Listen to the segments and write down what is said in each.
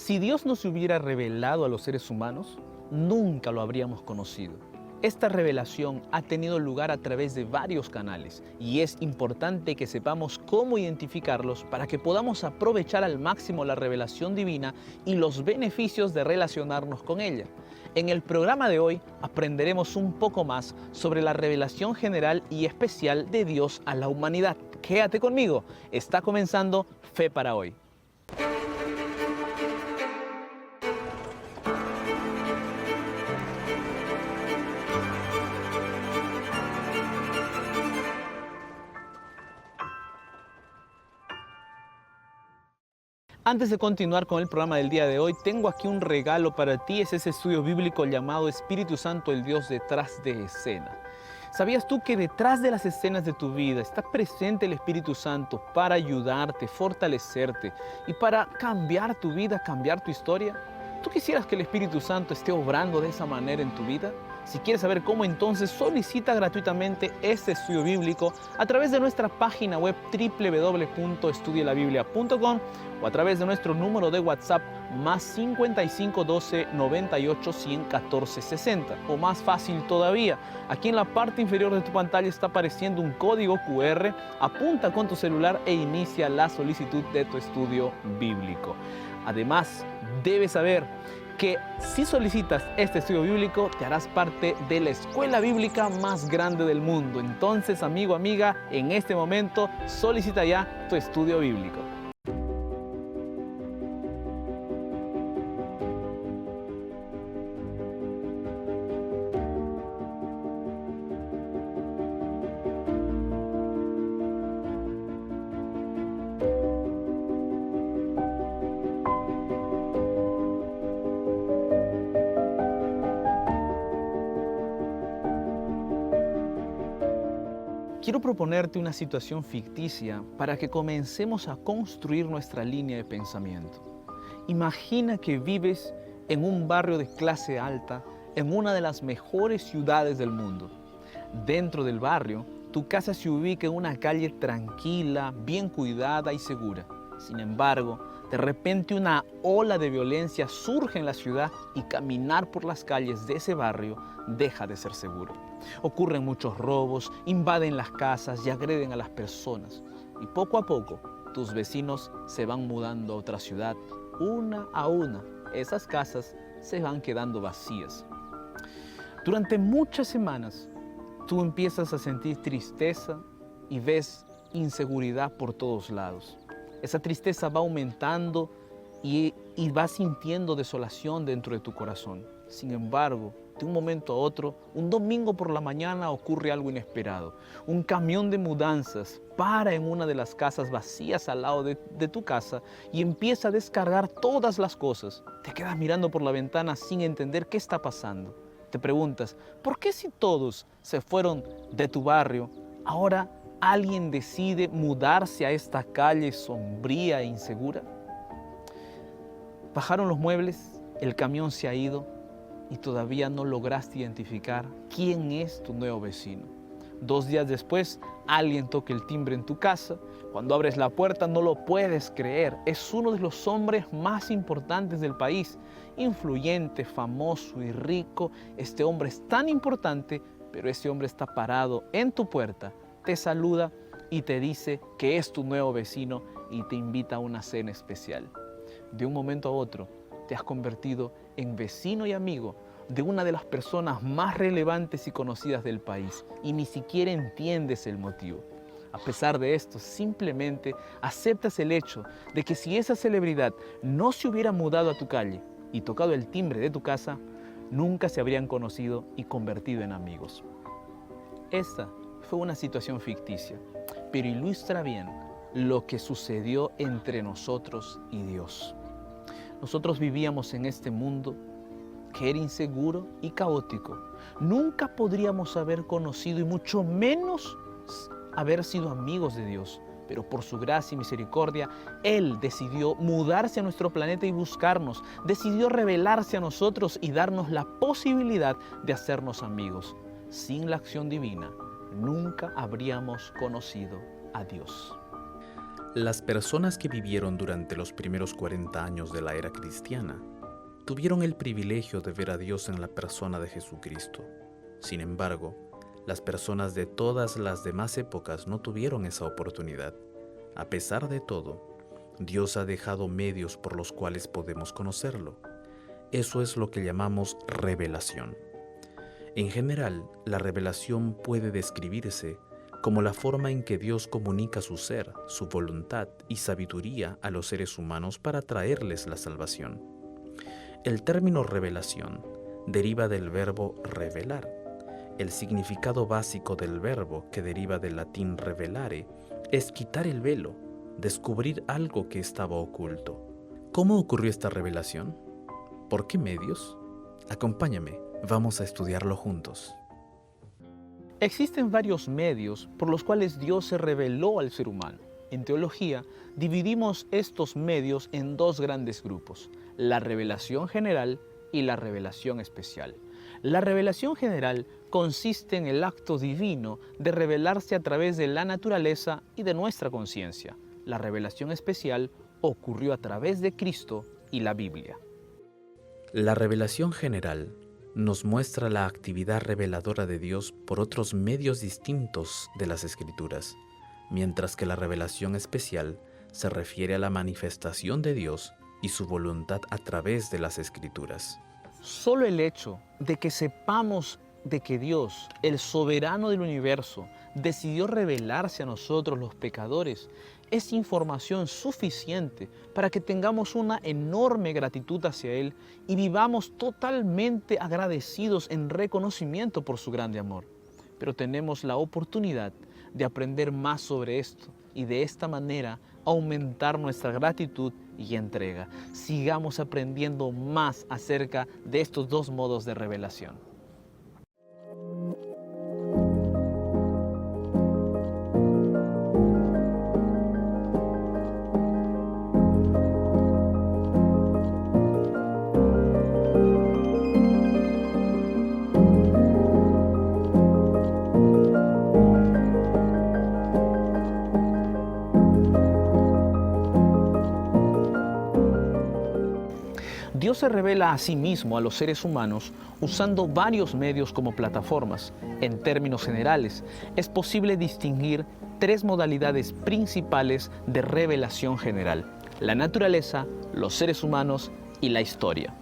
Si Dios no se hubiera revelado a los seres humanos, nunca lo habríamos conocido. Esta revelación ha tenido lugar a través de varios canales y es importante que sepamos cómo identificarlos para que podamos aprovechar al máximo la revelación divina y los beneficios de relacionarnos con ella. En el programa de hoy aprenderemos un poco más sobre la revelación general y especial de Dios a la humanidad. Quédate conmigo, está comenzando Fe para Hoy. Antes de continuar con el programa del día de hoy, tengo aquí un regalo para ti. Es ese estudio bíblico llamado Espíritu Santo, el Dios detrás de escena. ¿Sabías tú que detrás de las escenas de tu vida está presente el Espíritu Santo para ayudarte, fortalecerte y para cambiar tu vida, cambiar tu historia? ¿Tú quisieras que el Espíritu Santo esté obrando de esa manera en tu vida? Si quieres saber cómo, entonces solicita gratuitamente este estudio bíblico a través de nuestra página web www.estudielabiblia.com o a través de nuestro número de WhatsApp más 55 12 98 100 14 60. O más fácil todavía, aquí en la parte inferior de tu pantalla está apareciendo un código QR. Apunta con tu celular e inicia la solicitud de tu estudio bíblico. Además, debes saber que si solicitas este estudio bíblico, te harás parte de la escuela bíblica más grande del mundo. Entonces, amigo, amiga, en este momento solicita ya tu estudio bíblico. Quiero proponerte una situación ficticia para que comencemos a construir nuestra línea de pensamiento. Imagina que vives en un barrio de clase alta, en una de las mejores ciudades del mundo. Dentro del barrio, tu casa se ubica en una calle tranquila, bien cuidada y segura. Sin embargo, de repente una ola de violencia surge en la ciudad y caminar por las calles de ese barrio deja de ser seguro. Ocurren muchos robos, invaden las casas y agreden a las personas. Y poco a poco, tus vecinos se van mudando a otra ciudad, una a una. Esas casas se van quedando vacías. Durante muchas semanas, tú empiezas a sentir tristeza y ves inseguridad por todos lados. Esa tristeza va aumentando y vas sintiendo desolación dentro de tu corazón. Sin embargo, de un momento a otro, un domingo por la mañana ocurre algo inesperado. Un camión de mudanzas para en una de las casas vacías al lado de tu casa y empieza a descargar todas las cosas. Te quedas mirando por la ventana sin entender qué está pasando. Te preguntas, ¿por qué si todos se fueron de tu barrio, ahora alguien decide mudarse a esta calle sombría e insegura? Bajaron los muebles, el camión se ha ido y todavía no lograste identificar quién es tu nuevo vecino. 2 días después, alguien toca el timbre en tu casa. Cuando abres la puerta no lo puedes creer. Es uno de los hombres más importantes del país, influyente, famoso y rico. Este hombre es tan importante, pero este hombre está parado en tu puerta, te saluda y te dice que es tu nuevo vecino y te invita a una cena especial. De un momento a otro, te has convertido en vecino y amigo de una de las personas más relevantes y conocidas del país y ni siquiera entiendes el motivo. A pesar de esto, simplemente aceptas el hecho de que si esa celebridad no se hubiera mudado a tu calle y tocado el timbre de tu casa, nunca se habrían conocido y convertido en amigos. Esta fue una situación ficticia, pero ilustra bien lo que sucedió entre nosotros y Dios. Nosotros vivíamos en este mundo que era inseguro y caótico. Nunca podríamos haber conocido y mucho menos haber sido amigos de Dios. Pero por su gracia y misericordia, Él decidió mudarse a nuestro planeta y buscarnos. Decidió revelarse a nosotros y darnos la posibilidad de hacernos amigos. Sin la acción divina, nunca habríamos conocido a Dios. Las personas que vivieron durante los primeros 40 años de la era cristiana tuvieron el privilegio de ver a Dios en la persona de Jesucristo. Sin embargo, las personas de todas las demás épocas no tuvieron esa oportunidad. A pesar de todo, Dios ha dejado medios por los cuales podemos conocerlo. Eso es lo que llamamos revelación. En general, la revelación puede describirse como la forma en que Dios comunica su ser, su voluntad y sabiduría a los seres humanos para traerles la salvación. El término revelación deriva del verbo revelar. El significado básico del verbo, que deriva del latín revelare, es quitar el velo, descubrir algo que estaba oculto. ¿Cómo ocurrió esta revelación? ¿Por qué medios? Acompáñame, vamos a estudiarlo juntos. Existen varios medios por los cuales Dios se reveló al ser humano. En teología, dividimos estos medios en dos grandes grupos, la revelación general y la revelación especial. La revelación general consiste en el acto divino de revelarse a través de la naturaleza y de nuestra conciencia. La revelación especial ocurrió a través de Cristo y la Biblia. La revelación general nos muestra la actividad reveladora de Dios por otros medios distintos de las Escrituras, mientras que la revelación especial se refiere a la manifestación de Dios y su voluntad a través de las Escrituras. Solo el hecho de que sepamos de que Dios, el soberano del universo, decidió revelarse a nosotros los pecadores, es información suficiente para que tengamos una enorme gratitud hacia Él y vivamos totalmente agradecidos en reconocimiento por su grande amor. Pero tenemos la oportunidad de aprender más sobre esto y de esta manera aumentar nuestra gratitud y entrega. Sigamos aprendiendo más acerca de estos dos modos de revelación. Dios se revela a sí mismo a los seres humanos usando varios medios como plataformas. En términos generales, es posible distinguir tres modalidades principales de revelación general: la naturaleza, los seres humanos y la historia.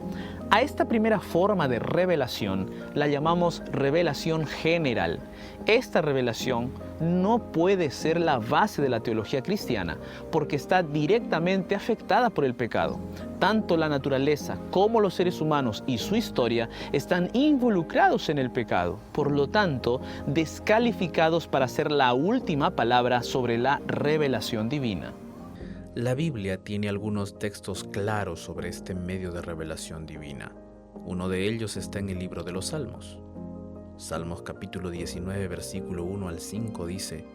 A esta primera forma de revelación la llamamos revelación general. Esta revelación no puede ser la base de la teología cristiana porque está directamente afectada por el pecado. Tanto la naturaleza como los seres humanos y su historia están involucrados en el pecado, por lo tanto, descalificados para ser la última palabra sobre la revelación divina. La Biblia tiene algunos textos claros sobre este medio de revelación divina. Uno de ellos está en el libro de los Salmos. Salmos capítulo 19, versículo 1 al 5 dice: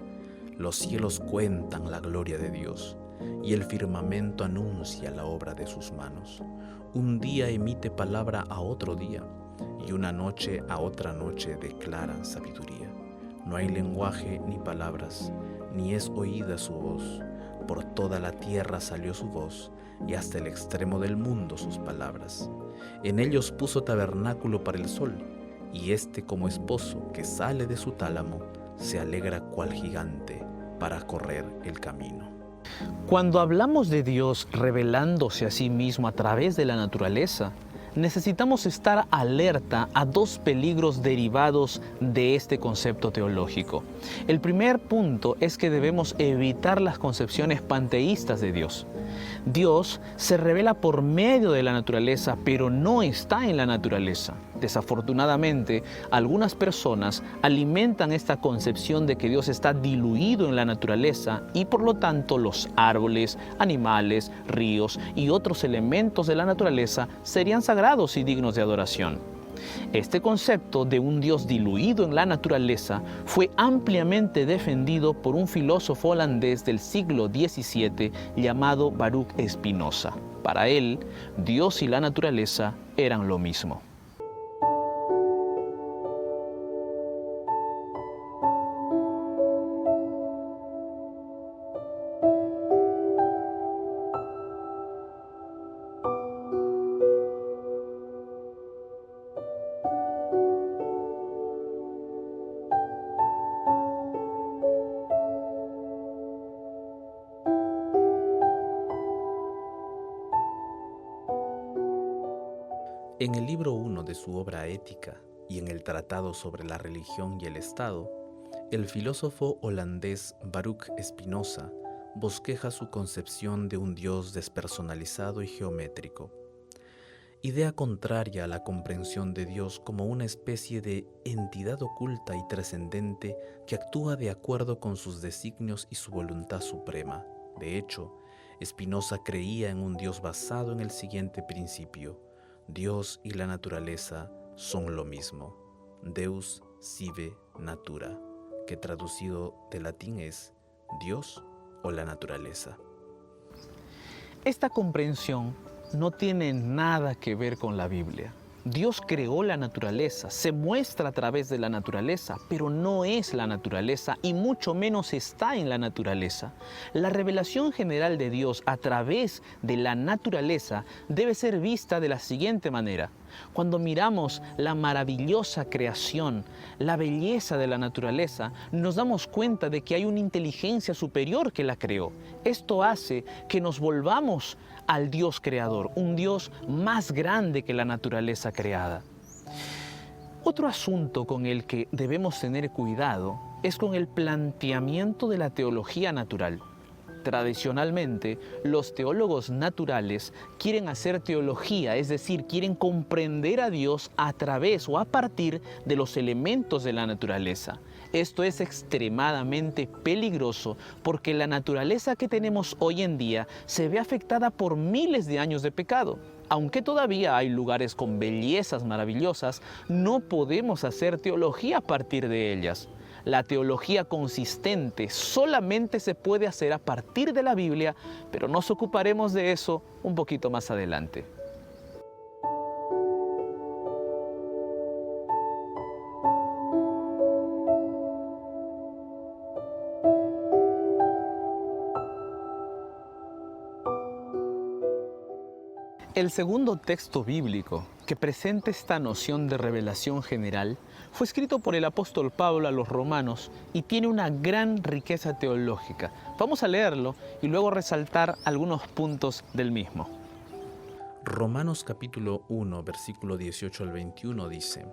«Los cielos cuentan la gloria de Dios, y el firmamento anuncia la obra de sus manos. Un día emite palabra a otro día, y una noche a otra noche declaran sabiduría. No hay lenguaje ni palabras, ni es oída su voz. Por toda la tierra salió su voz, y hasta el extremo del mundo sus palabras. En ellos puso tabernáculo para el sol, y éste como esposo que sale de su tálamo, se alegra cual gigante para correr el camino». Cuando hablamos de Dios revelándose a sí mismo a través de la naturaleza, necesitamos estar alerta a dos peligros derivados de este concepto teológico. El primer punto es que debemos evitar las concepciones panteístas de Dios. Dios se revela por medio de la naturaleza, pero no está en la naturaleza. Desafortunadamente, algunas personas alimentan esta concepción de que Dios está diluido en la naturaleza y por lo tanto los árboles, animales, ríos y otros elementos de la naturaleza serían sagrados y dignos de adoración. Este concepto de un Dios diluido en la naturaleza fue ampliamente defendido por un filósofo holandés del siglo XVII llamado Baruch Spinoza. Para él, Dios y la naturaleza eran lo mismo. En el libro 1 de su obra Ética y en el Tratado sobre la Religión y el Estado, el filósofo holandés Baruch Spinoza bosqueja su concepción de un Dios despersonalizado y geométrico, idea contraria a la comprensión de Dios como una especie de entidad oculta y trascendente que actúa de acuerdo con sus designios y su voluntad suprema. De hecho, Spinoza creía en un Dios basado en el siguiente principio: Dios y la naturaleza son lo mismo. Deus sive natura, que traducido del latín es Dios o la naturaleza. Esta comprensión no tiene nada que ver con la Biblia. Dios creó la naturaleza, se muestra a través de la naturaleza, pero no es la naturaleza y mucho menos está en la naturaleza. La revelación general de Dios a través de la naturaleza debe ser vista de la siguiente manera. Cuando miramos la maravillosa creación, la belleza de la naturaleza, nos damos cuenta de que hay una inteligencia superior que la creó. Esto hace que nos volvamos al Dios creador, un Dios más grande que la naturaleza creada. Otro asunto con el que debemos tener cuidado es con el planteamiento de la teología natural. Tradicionalmente, los teólogos naturales quieren hacer teología, es decir, quieren comprender a Dios a través o a partir de los elementos de la naturaleza. Esto es extremadamente peligroso porque la naturaleza que tenemos hoy en día se ve afectada por miles de años de pecado. Aunque todavía hay lugares con bellezas maravillosas, no podemos hacer teología a partir de ellas. La teología consistente solamente se puede hacer a partir de la Biblia, pero nos ocuparemos de eso un poquito más adelante. El segundo texto bíblico que presenta esta noción de revelación general fue escrito por el apóstol Pablo a los romanos y tiene una gran riqueza teológica. Vamos a leerlo y luego resaltar algunos puntos del mismo. Romanos capítulo 1, versículo 18 al 21 dice: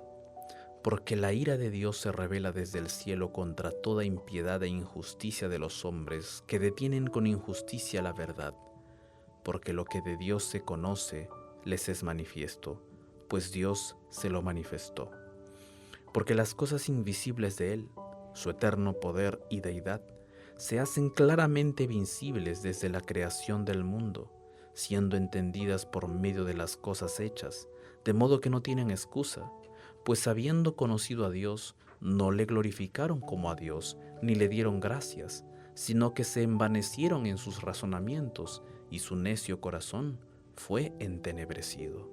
Porque la ira de Dios se revela desde el cielo contra toda impiedad e injusticia de los hombres que detienen con injusticia la verdad. Porque lo que de Dios se conoce les es manifiesto, pues Dios se lo manifestó. Porque las cosas invisibles de Él, su eterno poder y deidad, se hacen claramente visibles desde la creación del mundo, siendo entendidas por medio de las cosas hechas, de modo que no tienen excusa, pues habiendo conocido a Dios, no le glorificaron como a Dios, ni le dieron gracias, sino que se envanecieron en sus razonamientos, y su necio corazón fue entenebrecido.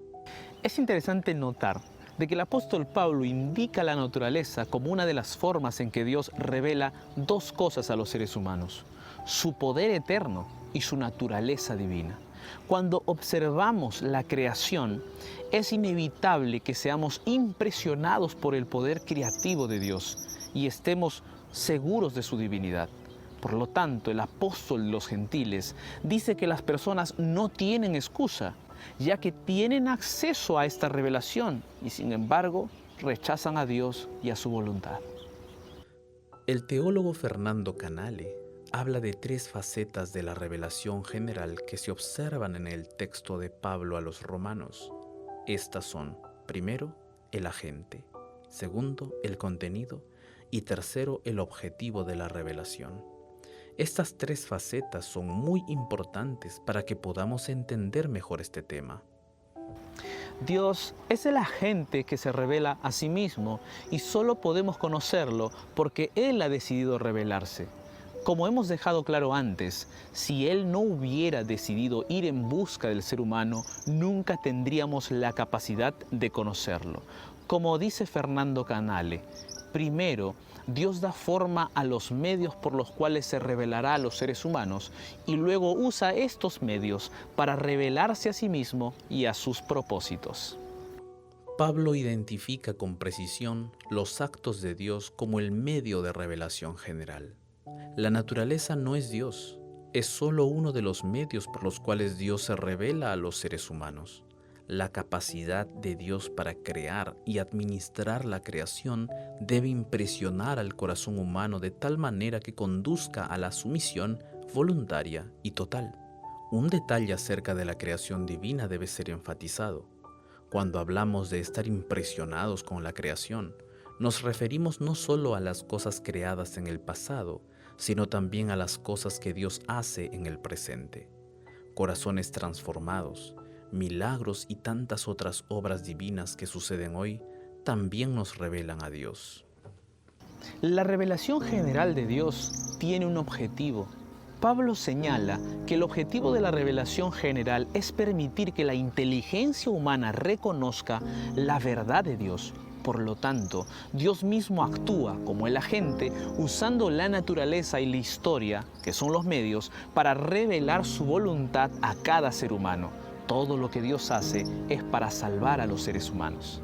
Es interesante notar de que el apóstol Pablo indica la naturaleza como una de las formas en que Dios revela dos cosas a los seres humanos: su poder eterno y su naturaleza divina. Cuando observamos la creación, es inevitable que seamos impresionados por el poder creativo de Dios y estemos seguros de su divinidad. Por lo tanto, el apóstol de los gentiles dice que las personas no tienen excusa, ya que tienen acceso a esta revelación y sin embargo rechazan a Dios y a su voluntad. El teólogo Fernando Canale habla de tres facetas de la revelación general que se observan en el texto de Pablo a los romanos. Estas son, primero, el agente; segundo, el contenido; y tercero, el objetivo de la revelación. Estas tres facetas son muy importantes para que podamos entender mejor este tema. Dios es el agente que se revela a sí mismo y solo podemos conocerlo porque Él ha decidido revelarse. Como hemos dejado claro antes, si Él no hubiera decidido ir en busca del ser humano, nunca tendríamos la capacidad de conocerlo. Como dice Fernando Canale, primero, Dios da forma a los medios por los cuales se revelará a los seres humanos y luego usa estos medios para revelarse a sí mismo y a sus propósitos. Pablo identifica con precisión los actos de Dios como el medio de revelación general. La naturaleza no es Dios, es solo uno de los medios por los cuales Dios se revela a los seres humanos. La capacidad de Dios para crear y administrar la creación debe impresionar al corazón humano de tal manera que conduzca a la sumisión voluntaria y total. Un detalle acerca de la creación divina debe ser enfatizado. Cuando hablamos de estar impresionados con la creación, nos referimos no solo a las cosas creadas en el pasado, sino también a las cosas que Dios hace en el presente. Corazones transformados, milagros y tantas otras obras divinas que suceden hoy también nos revelan a Dios. La revelación general de Dios tiene un objetivo. Pablo señala que el objetivo de la revelación general es permitir que la inteligencia humana reconozca la verdad de Dios. Por lo tanto, Dios mismo actúa como el agente usando la naturaleza y la historia, que son los medios, para revelar su voluntad a cada ser humano. Todo lo que Dios hace es para salvar a los seres humanos.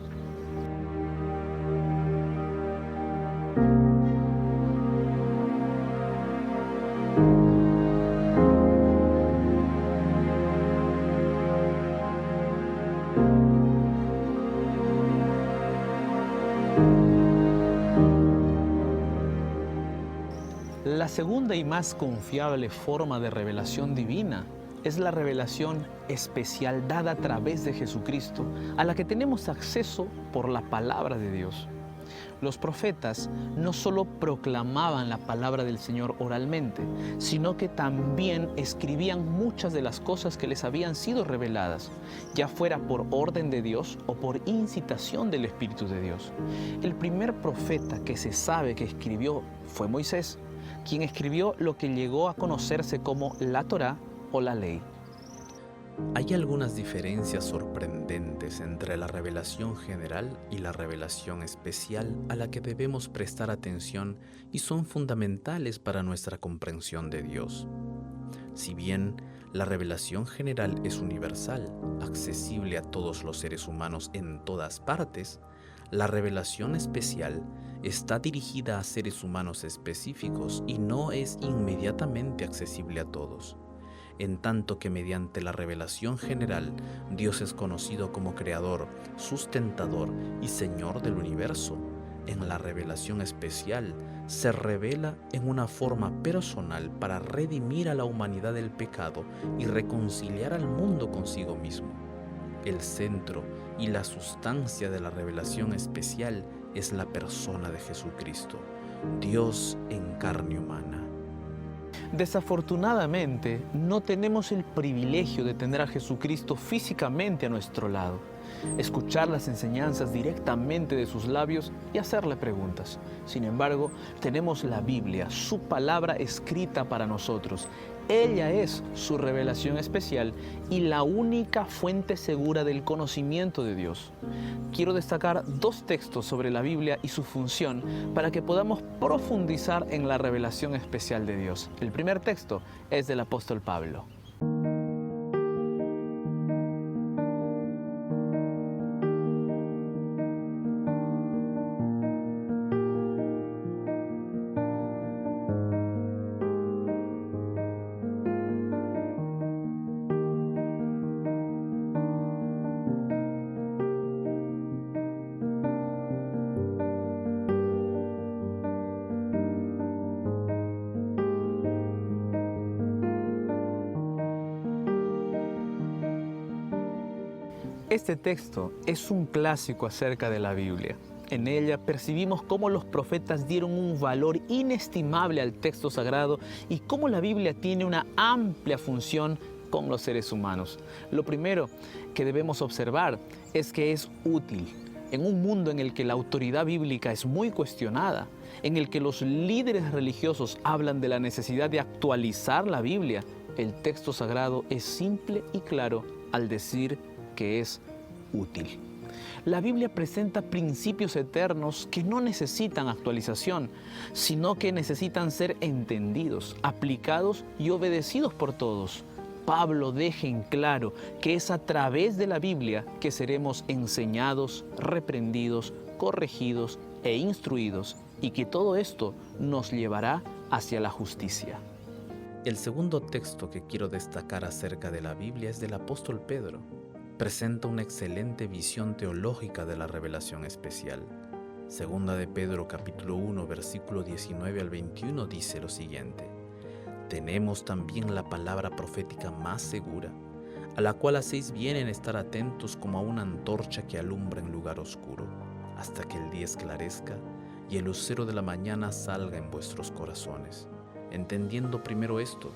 La segunda y más confiable forma de revelación divina es la revelación especial dada a través de Jesucristo, a la que tenemos acceso por la palabra de Dios. Los profetas no solo proclamaban la palabra del Señor oralmente, sino que también escribían muchas de las cosas que les habían sido reveladas, ya fuera por orden de Dios o por incitación del Espíritu de Dios. El primer profeta que se sabe que escribió fue Moisés, quien escribió lo que llegó a conocerse como la Torá o la ley. Hay algunas diferencias sorprendentes entre la revelación general y la revelación especial a la que debemos prestar atención y son fundamentales para nuestra comprensión de Dios. Si bien la revelación general es universal, accesible a todos los seres humanos en todas partes, la revelación especial está dirigida a seres humanos específicos y no es inmediatamente accesible a todos. En tanto que mediante la revelación general, Dios es conocido como Creador, Sustentador y Señor del universo, en la revelación especial se revela en una forma personal para redimir a la humanidad del pecado y reconciliar al mundo consigo mismo. El centro y la sustancia de la revelación especial es la persona de Jesucristo, Dios en carne humana. Desafortunadamente, no tenemos el privilegio de tener a Jesucristo físicamente a nuestro lado, escuchar las enseñanzas directamente de sus labios y hacerle preguntas. Sin embargo, tenemos la Biblia, su palabra escrita para nosotros. Ella es su revelación especial y la única fuente segura del conocimiento de Dios. Quiero destacar dos textos sobre la Biblia y su función para que podamos profundizar en la revelación especial de Dios. El primer texto es del apóstol Pablo. Este texto es un clásico acerca de la Biblia. En ella percibimos cómo los profetas dieron un valor inestimable al texto sagrado y cómo la Biblia tiene una amplia función con los seres humanos. Lo primero que debemos observar es que es útil. En un mundo en el que la autoridad bíblica es muy cuestionada, en el que los líderes religiosos hablan de la necesidad de actualizar la Biblia, el texto sagrado es simple y claro al decir que es útil. La Biblia presenta principios eternos que no necesitan actualización, sino que necesitan ser entendidos, aplicados y obedecidos por todos. Pablo deja en claro que es a través de la Biblia que seremos enseñados, reprendidos, corregidos e instruidos, y que todo esto nos llevará hacia la justicia. El segundo texto que quiero destacar acerca de la Biblia es del apóstol Pedro. presenta una excelente visión teológica de la revelación especial. Segunda de Pedro capítulo 1 versículo 19 al 21 dice lo siguiente: tenemos también la palabra profética más segura, a la cual hacéis bien en estar atentos como a una antorcha que alumbra en lugar oscuro, hasta que el día esclarezca y el lucero de la mañana salga en vuestros corazones, entendiendo primero esto,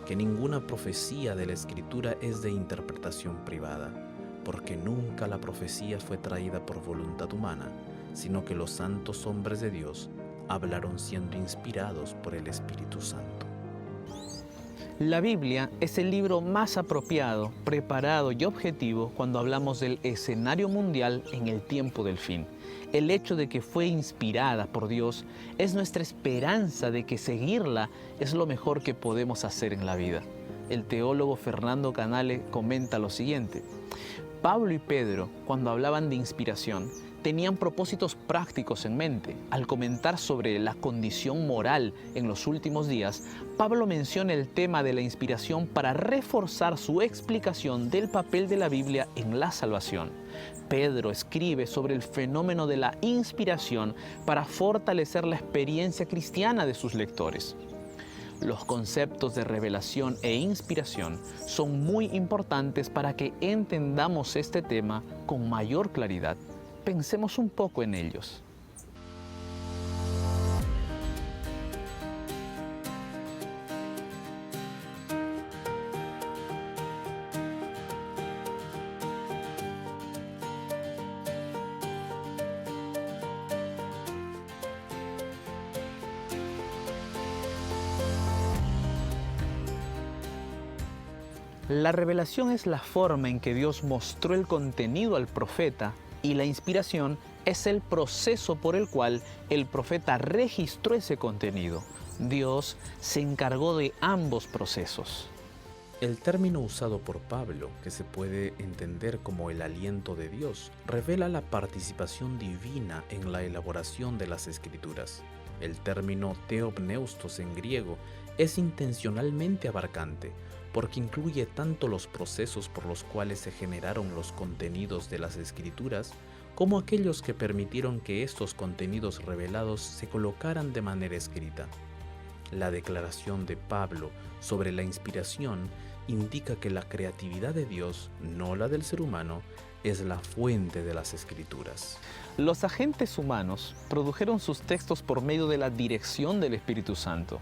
que ninguna profecía de la Escritura es de interpretación privada, porque nunca la profecía fue traída por voluntad humana, sino que los santos hombres de Dios hablaron siendo inspirados por el Espíritu Santo. La Biblia es el libro más apropiado, preparado y objetivo cuando hablamos del escenario mundial en el tiempo del fin. El hecho de que fue inspirada por Dios es nuestra esperanza de que seguirla es lo mejor que podemos hacer en la vida. El teólogo Fernando Canale comenta lo siguiente: Pablo y Pedro, cuando hablaban de inspiración, tenían propósitos prácticos en mente. Al comentar sobre la condición moral en los últimos días, Pablo menciona el tema de la inspiración para reforzar su explicación del papel de la Biblia en la salvación. Pedro escribe sobre el fenómeno de la inspiración para fortalecer la experiencia cristiana de sus lectores. Los conceptos de revelación e inspiración son muy importantes para que entendamos este tema con mayor claridad. Pensemos un poco en ellos. La revelación es la forma en que Dios mostró el contenido al profeta, y la inspiración es el proceso por el cual el profeta registró ese contenido. Dios se encargó de ambos procesos. El término usado por Pablo, que se puede entender como el aliento de Dios, revela la participación divina en la elaboración de las Escrituras. El término theopneustos en griego es intencionalmente abarcante, porque incluye tanto los procesos por los cuales se generaron los contenidos de las Escrituras, como aquellos que permitieron que estos contenidos revelados se colocaran de manera escrita. La declaración de Pablo sobre la inspiración indica que la creatividad de Dios, no la del ser humano, es la fuente de las Escrituras. Los agentes humanos produjeron sus textos por medio de la dirección del Espíritu Santo.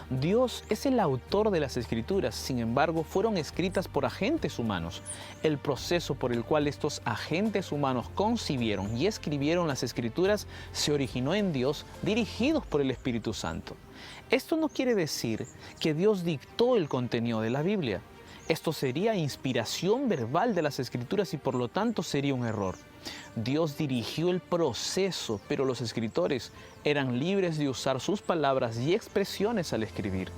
Dios es el autor de las Escrituras, sin embargo, fueron escritas por agentes humanos. El proceso por el cual estos agentes humanos concibieron y escribieron las Escrituras se originó en Dios, dirigidos por el Espíritu Santo. Esto no quiere decir que Dios dictó el contenido de la Biblia. Esto sería inspiración verbal de las Escrituras y por lo tanto sería un error. Dios dirigió el proceso, pero los escritores eran libres de usar sus palabras y expresiones al escribir.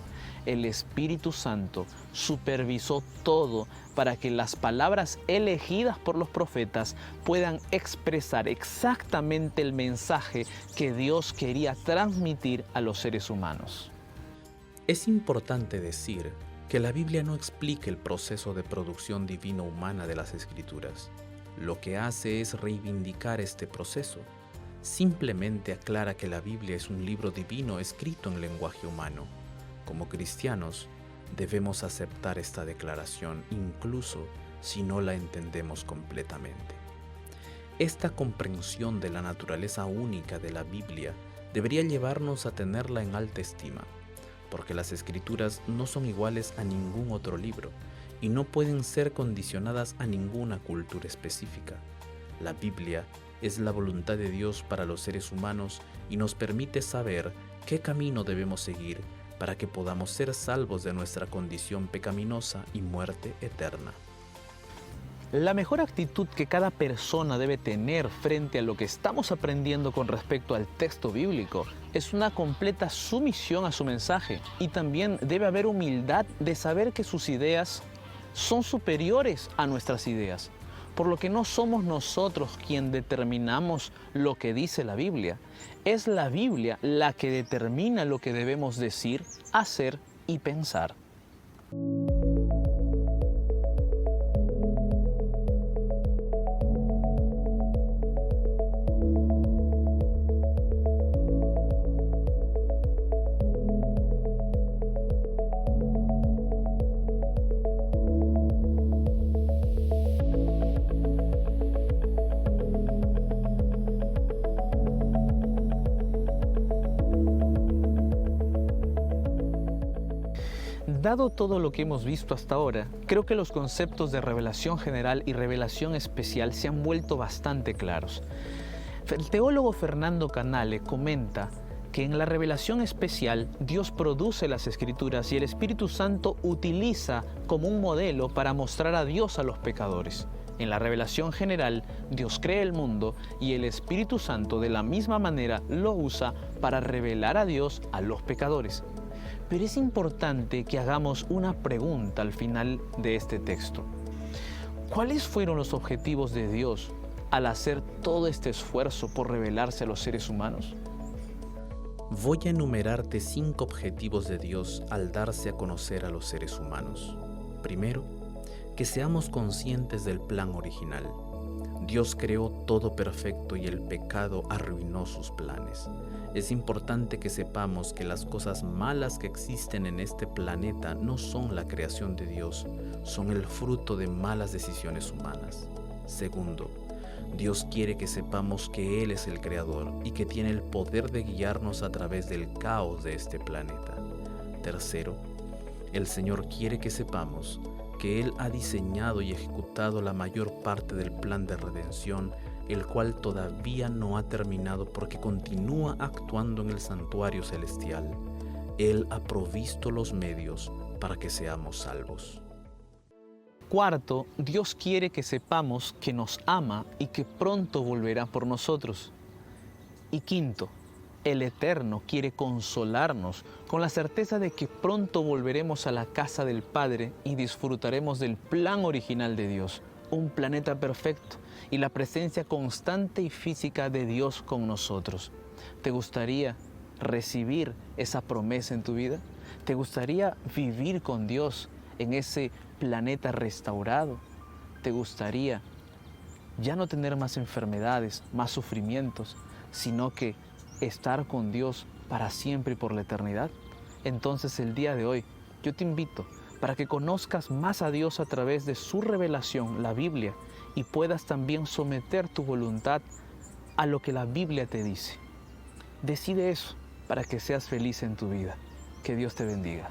El Espíritu Santo supervisó todo para que las palabras elegidas por los profetas puedan expresar exactamente el mensaje que Dios quería transmitir a los seres humanos. Es importante decir que la Biblia no explica el proceso de producción divino-humana de las Escrituras. Lo que hace es reivindicar este proceso. Simplemente aclara que la Biblia es un libro divino escrito en lenguaje humano. Como cristianos, debemos aceptar esta declaración incluso si no la entendemos completamente. Esta comprensión de la naturaleza única de la Biblia debería llevarnos a tenerla en alta estima, porque las Escrituras no son iguales a ningún otro libro y no pueden ser condicionadas a ninguna cultura específica. La Biblia es la voluntad de Dios para los seres humanos y nos permite saber qué camino debemos seguir para que podamos ser salvos de nuestra condición pecaminosa y muerte eterna. La mejor actitud que cada persona debe tener frente a lo que estamos aprendiendo con respecto al texto bíblico es una completa sumisión a su mensaje, y también debe haber humildad de saber que sus ideas son superiores a nuestras ideas, por lo que no somos nosotros quien determinamos lo que dice la Biblia. Es la Biblia la que determina lo que debemos decir, hacer y pensar. Dado todo lo que hemos visto hasta ahora, creo que los conceptos de revelación general y revelación especial se han vuelto bastante claros. El teólogo Fernando Canale comenta que en la revelación especial Dios produce las Escrituras y el Espíritu Santo utiliza como un modelo para mostrar a Dios a los pecadores. En la revelación general, Dios crea el mundo y el Espíritu Santo de la misma manera lo usa para revelar a Dios a los pecadores. Pero es importante que hagamos una pregunta al final de este texto. ¿Cuáles fueron los objetivos de Dios al hacer todo este esfuerzo por revelarse a los seres humanos? Voy a enumerarte 5 objetivos de Dios al darse a conocer a los seres humanos. Primero, que seamos conscientes del plan original. Dios creó todo perfecto y el pecado arruinó sus planes. Es importante que sepamos que las cosas malas que existen en este planeta no son la creación de Dios, son el fruto de malas decisiones humanas. Segundo, Dios quiere que sepamos que Él es el Creador y que tiene el poder de guiarnos a través del caos de este planeta. Tercero, el Señor quiere que sepamos que Él ha diseñado y ejecutado la mayor parte del plan de redención, el cual todavía no ha terminado porque continúa actuando en el santuario celestial. Él ha provisto los medios para que seamos salvos. Cuarto, Dios quiere que sepamos que nos ama y que pronto volverá por nosotros. Y quinto, el Eterno quiere consolarnos con la certeza de que pronto volveremos a la casa del Padre y disfrutaremos del plan original de Dios, un planeta perfecto y la presencia constante y física de Dios con nosotros. ¿Te gustaría recibir esa promesa en tu vida? ¿Te gustaría vivir con Dios en ese planeta restaurado? ¿Te gustaría ya no tener más enfermedades, más sufrimientos, sino que estar con Dios para siempre y por la eternidad? Entonces el día de hoy yo te invito para que conozcas más a Dios a través de su revelación, la Biblia, y puedas también someter tu voluntad a lo que la Biblia te dice. Decide eso para que seas feliz en tu vida. Que Dios te bendiga.